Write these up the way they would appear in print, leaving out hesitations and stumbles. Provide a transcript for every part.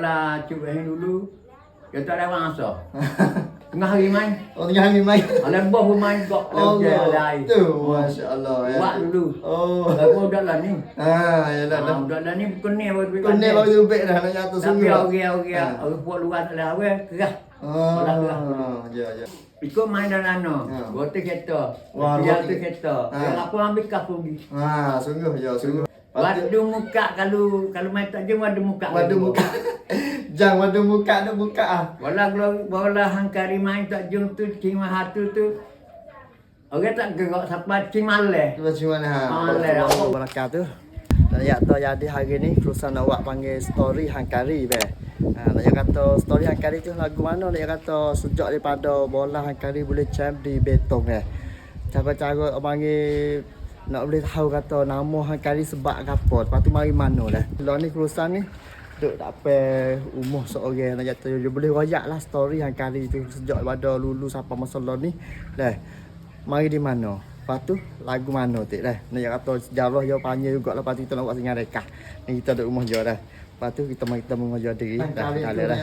Lah cuk dulu. Dia tak ada masa. Tengah hari main. Oh, tengah hari main. Alam boh main kok. Oh, Ada air. tu, masya-Allah. Buat dulu. Oh. Aku udah lah ni. Yalah dah. Udah lah ni kuning baru duit. Kuning baru tubik dah nak jatuh Tapi sungguh. okey. Orang buat luar tak ada awal kerah. Oh. Ya. Ikut main dalam Gotek kereta. Dia tu kereta. Apa ambil kapung pergi. Sungguh ya, sungguh. Wadu muka kalau main tak jeng wadu muka. Wadu muka. Jangan wadu muka nak buka ah. Wala hangkari main tak jeng tu cima hatu tu. Orang tak gerak siapa cimale. Macam mana ha? Malai apa Wabarakatuh. Dan ya tu jadi hari ni Kerusan awak panggil story hangkari be. Nak kata story hangkari tu lagu mana nak kata sejak daripada bola hangkari boleh champ di betong Cara-cara panggil nak boleh tahu kata nama hangkari sebab apa. Lepas tu mari mana dah. Lah ni Kerusan ni duk tak apa umur seorang nak kata dia boleh royak lah story hangkari tu sejak daripada lulu sampai masa ni. Dah. Mari di mana? Lepas tu lagu mana tik dah. Nak kata sejarah dia panjang juga lepas tu kita nak buat singan rekah. Ni kita duduk rumah je dah. Lepas tu kita mengajar diri dah. Dah.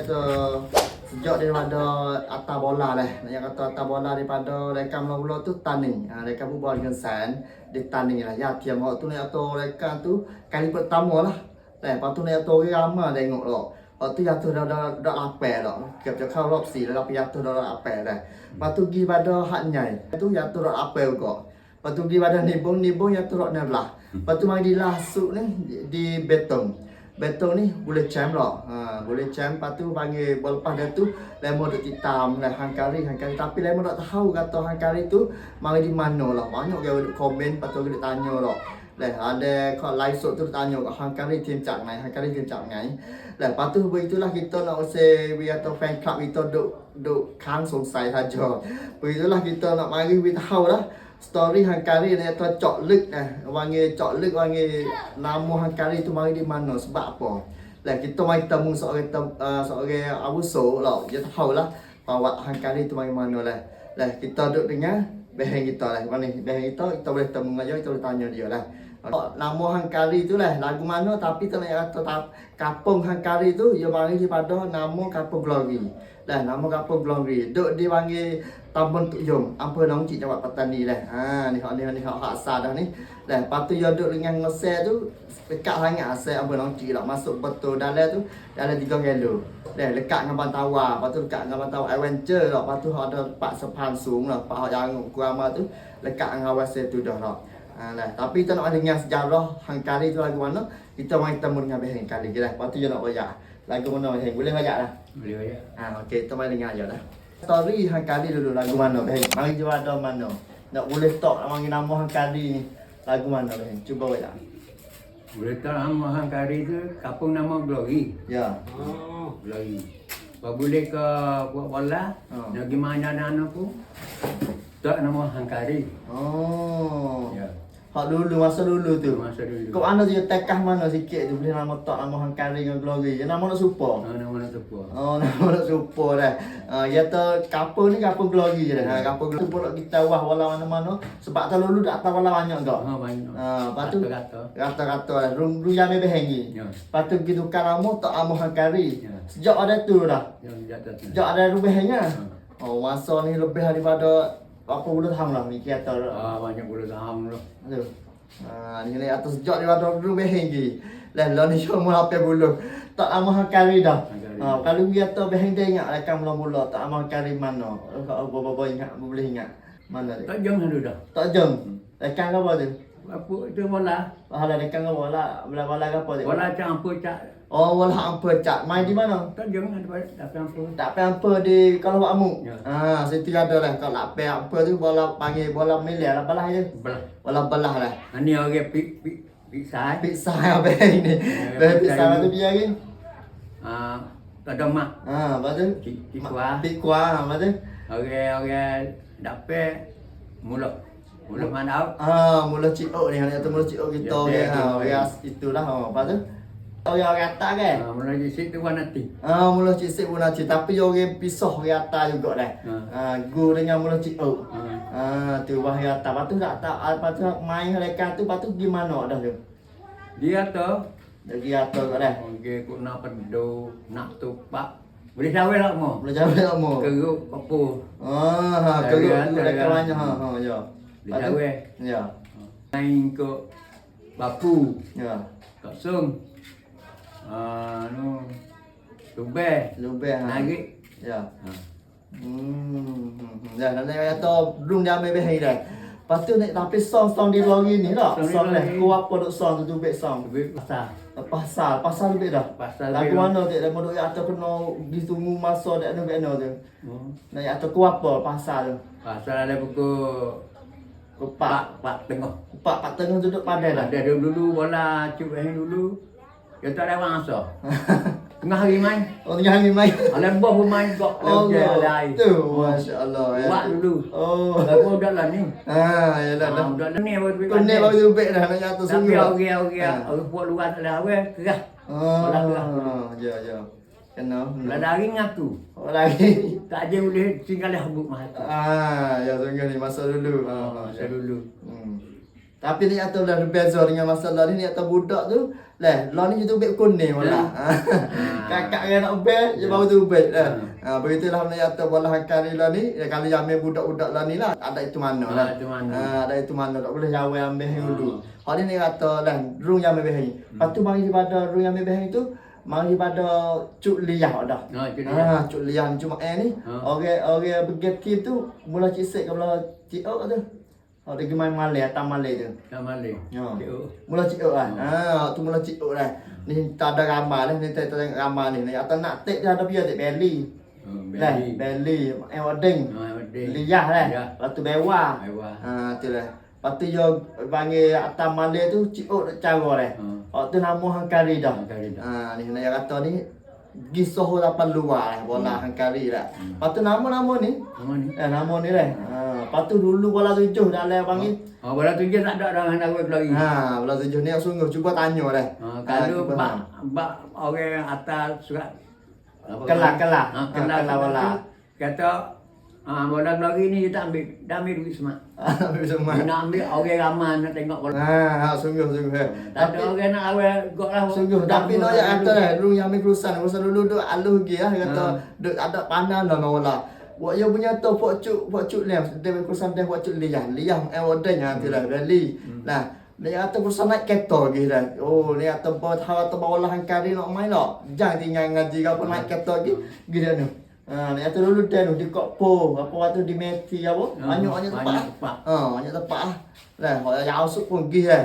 Sejak daripada atas bola dah. Nak kata atas bola daripada rekam mula-mula tu tanding. Rekam berbual dengan San di tanding lah. Ya tiap waktu nak kata rekam tu kali pertama lah. Lepas tu nak kata orang ramai tengok lah. Lepas tu jatuh dah lapar dah. Kita kau rop si dah jatuh dah lapar dah. Lepas tu pergi pada hak nyai. Lepas tu jatuh dah lapar juga. Lepas tu pergi pada nibung jatuh dah nerlah. Lepas tu mari dilasuk ni di betong. Betong ni boleh champ lah. Boleh champ. Lepas tu panggil lepas dia tu lemo duk hitam lah hangkari. Tapi lemo tak tahu kata hangkari tu mari di mana lah. Banyak dia duk komen. Lepas tu dia tanya lah. Ada kat live show tu tanya kat hangkari tim cak ngai. Lepas tu begitulah kita nak usah atau fan club kita duk kan sungsai saja. Begitulah kita nak mari beritahu lah story hangkari ni atau cok lek wangi nama hangkari tu mari di mana sebab apa. Kita mari temu seorang abuso lah. Dia tahu lah bawa hangkari tu mari mana lah. Kita duk dengar beheng kita lah. Mana beheng kita boleh temu aja kita boleh tanya dia lah. Nama hangkari tu lah lagu mana tapi tak nak kata kampung hangkari tu dia panggil daripada nama kampung Glory. Nama kampung Glory. Duk dipanggil Tambun Tuk Yong, Ampun Nong Cik Jawab Patani lah. Ni hak asal dah ni. Lepas tu dia duk dengan ngesel tu dekat sangat asal Ampun Nong Cik lah masuk betul dalam tu dalam 3 kilo. Dekat dengan Bantawa, lepas tu dekat dengan Bantawa Adventure lah. Lepas tu ada pak sepan sung lah, pak yang kurama tu dekat dengan Awasel tu dah lah. Tapi kita nak dengar sejarah hangkari tu lagu mana, kita mari temu dengan Beheng kali je lah. Lepas tu dia nak royak. Lagu mana Beheng? Boleh royak lah? Boleh royak. Okey, kita mari dengar je lah. Story hangkari dulu lagu mana Beheng? Mari jumpa ada mana. Nak boleh talk nak panggil nama hangkari ni. Lagu mana Beheng? Cuba royak. Boleh tahu nama hangkari tu kampung nama Glory. Ya. Glory. Kalau boleh ke buat bola, nak pergi main anak-anak pun tak nama hangkari. Ya. Hak dulu masa dulu tu. Masa dulu. Kau mana dia tekah mana sikit tu boleh nama tak nama hangkari dengan Glory. Nama nak super. Nama nak tepu. Nama nak super dah. Ya tu kapal ni kapal Glory je dah. Kapal Glory pun nak kita wah wala mana-mana sebab tu dulu dak tahu wala banyak kau. Banyak. Lepas tu kata-kata lah. Rum yang beheng ni. Lepas tu pergi tukar nama tak nama hangkari. Sejak ada tu dah. Sejak ada behengnya. Masa ni lebih daripada apa puluh tahun lah ni kata. Banyak puluh tahun lah. Aduh. Ni atas sejak daripada dulu beheng ni. Lah ni cuma 80. Tak nama hangkari dah. Kalau dia tu beheng dia ingat rekam mula-mula tak nama hangkari mana. Apa-apa ingat boleh ingat. Mana dia? Tak jeng dulu dah. Tak jeng. Rekam apa tu? Apa itu bola? Hala rekam apa bola apa tu? Bola campur cak. Bola hampa cak. Main di mana? Tak jeng ada campur. Tak hampa di kalau Bakmu. Ya. Situ ada lah. Kalau hampa tu bola panggil bola miliar lah belah je. Bola belah lah. Ini orang pisah. Pisah apa ni? Pisah tu biar ni. Tak ada mak. Lepas tu? Pikwa. Lepas tu? Orang dapat mula mana? Mula Cik-Ok ni. Kata mula Cik-Ok kita. Itulah. Lepas tu? Orang atas kan? Mula Cik tu warna ti. Mula Cik Sik pun nanti. Tapi orang pisah orang atas juga dah. Gu dengan mula Cik-Ok. Tu wahai atas. Lepas tu tak lepas tu main mereka tu. Lepas tu gimana dah tu? Dia tu Lagi atur kat dah. Okey, kok nak pedo, nak tupak. Boleh cawe tak mo? Boleh jawab tak mo? Keruk apa? Keruk Dari- dekat dari- kawannya. Ya. Boleh cawe. Ya. Main ke bapu, Ya. kat sung. Tubeh, Lebih narik. Ya. Dah nak kata belum dia ambil behai dah. Lepas tu nak tapi song di luar ni tak? Song di Song luar dah. ni. Kau apa duk song tu tubek song. Tubeh pasal. Pasal lebih dah. Pasal Lagu lebih. mana tak mau duk atau kena ditunggu masa dak anu tu. Nak atau kau apa pasal tu. Pasal ada pukul pak tengah. Pak tengah duduk padai dah. Ada dulu bola cuk dulu. Dia tak ada masa. Tengah hari main. Oh tengah ni main. Alam boh pun main kok. Oh Lai. tu masya-Allah ya. Buat dulu. Oh. Lagu dah lah ni. Yalah dah. Dah lah ni baru Kau ni bagi tubek dah nak atas Tapi sungguh. orang buat luar tak ada awal kerah. Olah kerah. Ya. Kena. Lah daring aku. Oh lagi. Tak ada boleh tinggal habuk mah. Ya sungguh ni masa dulu. Masa dulu. Tapi ni atau dah berbeza dengan masalah ni atau budak tu. Lah ni tu ubek kuning wala. Kakak dia nak ubek, dia baru tu ubek dah. Begitulah ni atau bola hakari lah ni. Kalau ambil budak-budak lah ni lah ada itu mana lah. Ada mana. Ada itu mana tak boleh jawab ambil dulu. Hari ni kata lah rung yang ambil behang. Lepas tu mari pada rung yang ambil behang tu mari pada cuk liah dah. Cuk liah cuma ni. Orang bergeti tu mula cisik ke mula ciok tu. Dia pergi main malai, atas malai tu. Tak malai. Mula ciok kan. Tu mula ciok dah. Ni tak ada gambar dah, ni tak ada gambar ni. Ni atau nak tek dia ada biar tek belly. Belly. Odeng. Liah dah. Lepas tu bewa. Tu lah. Lepas tu yo panggil atas malai tu ciok nak cara dah. Tu nama hangkari dah. Ni nak kata ni Gisoh lapan luar bola hangkari dah. Lepas tu nama ni. Nama ni dah. Lepas tu dulu bola 7 dah lah panggil. Bola 7 tak ada orang nak lagi. Bola 7 ni sungguh cuba tanya dah. Kalau bak orang atas surat Kelah bola. Kata bola lagi ni dia tak ambil, dah ambil duit semua. Ambil semua. Dia nak ambil orang ramai nak tengok bola. Sungguh. Tak ada orang nak awal gok lah. Sungguh tapi no ya kata dah dulu yang ambil kerusan dulu duk aluh gi lah kata duk ada pandan dah bola. Buat yang punya tu pok cuk lem dia kerusan dia pok cuk liah odeng tu lah beli. Nah dia kata kerusan naik kereta gi dah. Oh dia kata buat hawa tu bola hangkari nak main tak. Jangan tinggal ngaji kau pun naik kereta gi dia ni. Ni atau dulu dia di Kokpo, apa waktu di Meti apa? Banyak tempat. Banyak tempat ah. Lah, orang yang ausuk pun pergi lah.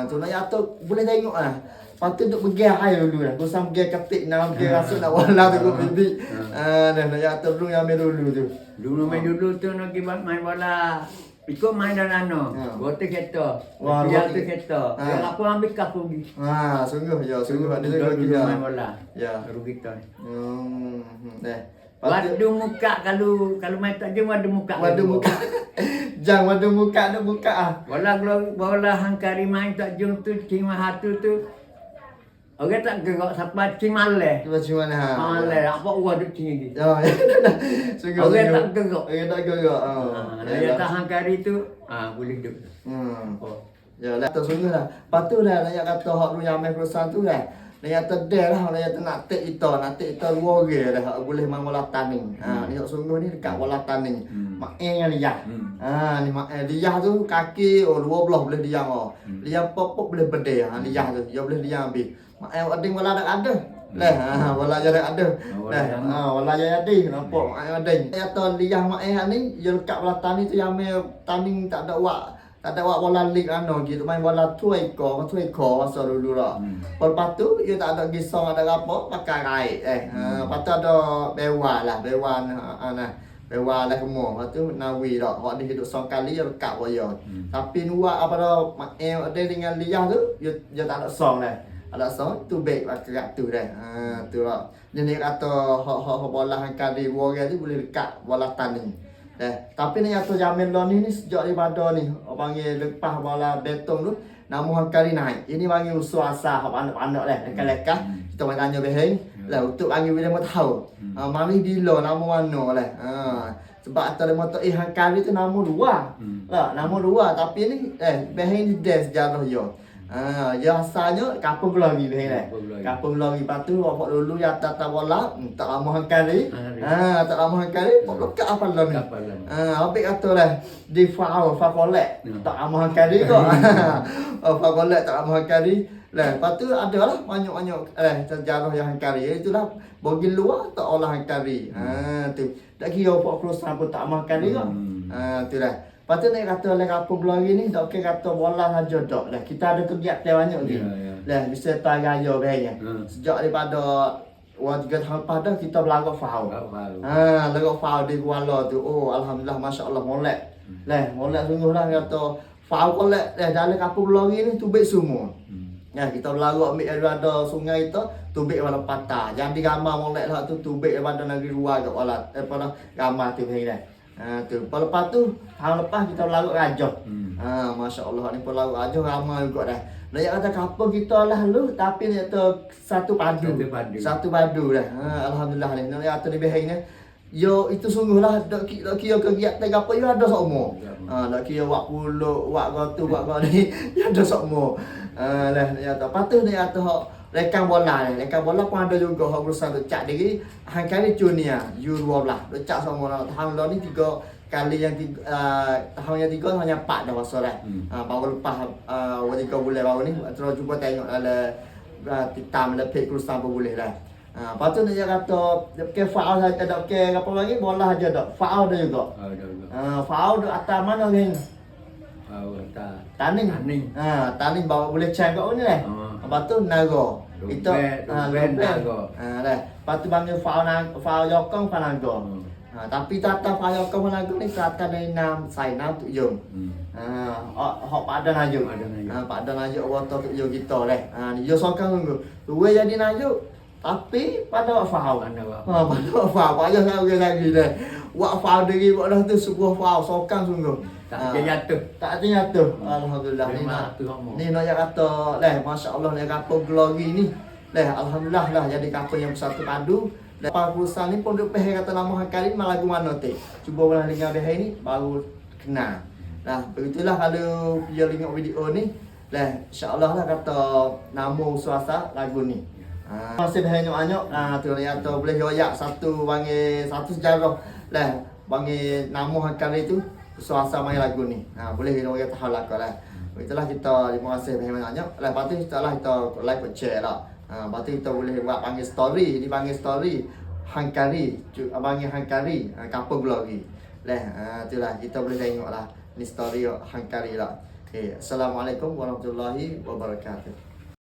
Tu nak atau boleh tengok ah. Lepas tu duk pergi air dulu lah. Kusam pergi ketik nak pergi rasuk nak wala tu kau bibi. Nak atau dulu yang ambil dulu tu. Dulu main dulu tu nak pergi main bola. Ikut main dalam rote kereta. Wah, rote kereta. Yang aku ambil kap pergi. Sungguh ada lagi main bola. Ya. Rugi kita. Wadu muka kalau main tak jeng wadu muka. Jangan wadu muka nak buka ah. Bola hangkari main tak jeng tu cima hatu tu. Orang tak gerak sampai cimale. Macam mana ha? Malai apa uang duk tinggi. Sungguh. Orang tak gerak. Orang tak gerak. Dia tak hangkari tu boleh duk. Ya lah tu sungguh lah. Patu dah nak kata hak ru yang main perusahaan tu dah. Dia kata dah lah dia kata nak tek itu dua orang dah boleh main bola tanding. Ni sungguh ni dekat bola tanding. Mak yang liah. Ni mak liah tu kaki 12 boleh diam Liah popok boleh bedeh liah tu. Dia boleh diam habis. Mak ading bola ada. Bola jadi ada. Bola jadi ada. Nampak mak ading. Dia kata liah mak ni dia dekat bola tanding tu yang main tanding tak ada bola lig gitu main bola tuai ko masa dulu lah. Lepas tu dia tak ada gisong ada apa pakai kait lepas tu ada bewa lah bewa lah semua. Lepas tu nawi dah hak dia hidup song kali dia lekat boya. Tapi nuak apa dah ada dengan liah tu dia tak ada song dah. Ada song tu baik lah kerak tu dah. Tu lah. Jadi kata hak bola hangkari warga tu boleh dekat bola tanding. Tapi ni atau Jamil ni sejak daripada ni panggil lepas bola betong tu nama hangkari naik. Ini panggil usul asal anak-anak lah lekah-lekah. Kita main tanya beheng lah untuk panggil bila mau tahu. Mari bila nama mana lah. Sebab atau dia mau tahu hangkari tu nama dua. Lah nama dua tapi ni beheng ni dia sejarah yo. Dia asalnya Kampung Gelori ni. Kampung Gelori. Kampung Gelori. Lepas tu bapak dulu yang tata bola, tak lama hangkari. Hari. Tak lama hangkari, pok lekat apa lah ni. Kapal lah. Habis kata lah di fakolek tak lama hangkari kok. Fakolek tak lama hangkari. Lepas tu ada lah banyak-banyak sejarah yang hangkari. Itulah bagi luar tak olah hangkari. Tu. Tak kira pok kerusan pun tak lama hangkari kok. Tu lah. Lepas tu nak kata oleh Kampung Gelori ni, tak kira kata bola saja tak. Kita ada kegiatan banyak lagi. Bisa tak raya bahaya. Sejak daripada 3 tahun lepas dah kita berlagak faul. Lagak faul di Kuala tu. Oh, alhamdulillah, masya-Allah molek. Molek sungguh lah kata faul kolek dalam Kampung Gelori ni tubik semua. Kita berlagak ambil daripada sungai tu, tubik pada patah. Jadi gambar molek lah tu tubik daripada negeri luar kat Kuala. Daripada gambar tu bahaya. Tu. Lepas tu tahun lepas kita berlagak Rajah. Masya-Allah ni pun lagu Rajah ramai juga dah. Nak kata kampung kita lah lu tapi nak kata satu padu. Satu padu dah. Alhamdulillah ni. Nak kata lebih hari ni. Yo itu sungguhlah dak kira kegiatan apa yo ada semua. Dak kira wak puluk, wak gotu, wak ni ada semua. Lah nak kata patut nak kata hak rekan bola ni. Rekan bola pun ada juga hak berusaha tu cak diri hangkari junior U12. Dak cak semua tahun lalu ni 3 kali yang tahun yang 3 hanya 4 dah masa dah. Baru lepas 3 bulan baru ni terus cuba tengok dalam titam dalam page Krustan pun boleh dah. Lepas tu dia kata ke faul saja dak ke apa lagi bola saja dak. Faul dah juga. Faul dak atas mana ni? Faul atas. Taning. Taning bawa boleh cek kat ni dah. Lepas tu naga. Itu naga. Dah. Lepas tu panggil faul jokong panaga. Tapi tata payah kau lagu ni kata dari 6 saya 6 tu jom. Hok pada najuk. Pada najuk wato tu yo kita leh. Yo sokang tunggu. Dua jadi najuk tapi pada wak faham. Pada wak faham payah lagi dah. Wak faham diri wak dah tu sebuah faham sokang sungguh. Tak jatuh. Tak jatuh. Alhamdulillah ni nak kata leh masya-Allah ni Kampung Gelori ni. Alhamdulillah lah jadi kampung yang bersatu padu. Lepas perusahaan ni pun duk peh kata nama hangkari lagu mana tu. Cuba ulang dengar dia ni baru kenal. Begitulah kalau dia tengok video ni. Insya-Allah lah kata nama suasa lagu ni. Masih banyak-banyak tu kata boleh royak satu panggil satu sejarah panggil nama hangkari tu suasa main lagu ni. Boleh kita tahu lah kalau. Itulah kita terima kasih banyak-banyak. Lepas tu kita like share lah. Lepas tu kita boleh buat panggil story. Dipanggil story hangkari. Panggil hangkari Kampung Gelori. Itulah kita boleh tengok lah. Ni story hangkari lah. Assalamualaikum warahmatullahi wabarakatuh.